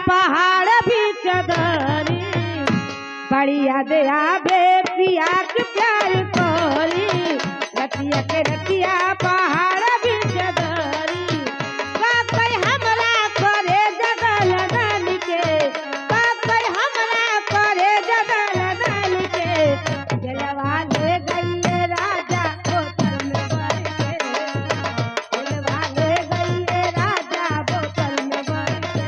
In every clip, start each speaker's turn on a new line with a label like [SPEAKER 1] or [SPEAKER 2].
[SPEAKER 1] पहाड़ भी चदरी बड़ी याद आवे पिया के प्यार कोरी रतिया के रतिया पहाड़ भी चदरी का कोई हमरा करे जगल दल के का कोई हमरा करे जगल दल के जलवा ले गई राजा बोतल में भर के जलवा ले गई राजा बोतल में भर के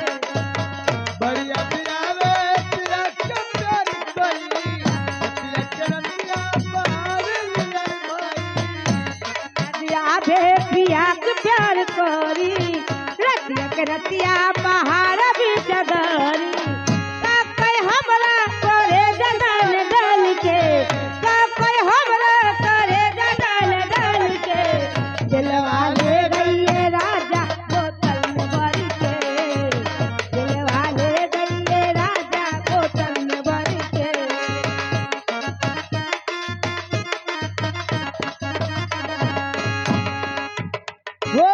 [SPEAKER 2] बढ़िया बिरावे तेरा कमर कोई तेरा चरनिया बाहर ले भाई
[SPEAKER 1] आवे पिया के प्यार कोरी रतिया के रतिया पहाड़ भी चदरी का कोई हमरा करे जगल दल के का कोई हमरा करे जगल दल के दिलवा ले गई राजा बोतल में भर के दिलवा ले गई राजा बोतल में भर के
[SPEAKER 2] वो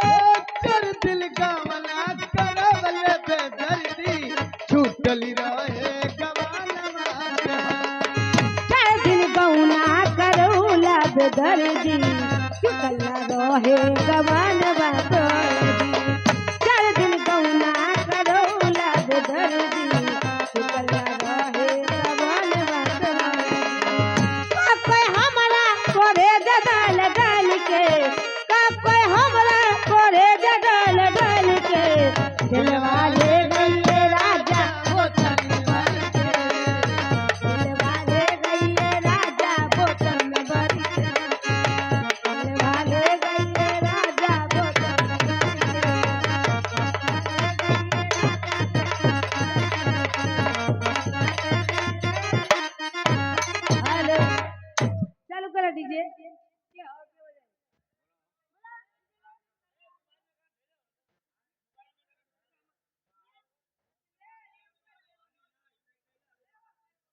[SPEAKER 2] कर दिल गावना करवले पे दर्दी छूटली रहे गवाना
[SPEAKER 1] कर दिल गौना करो लब दर्दी चुकला रहे गवा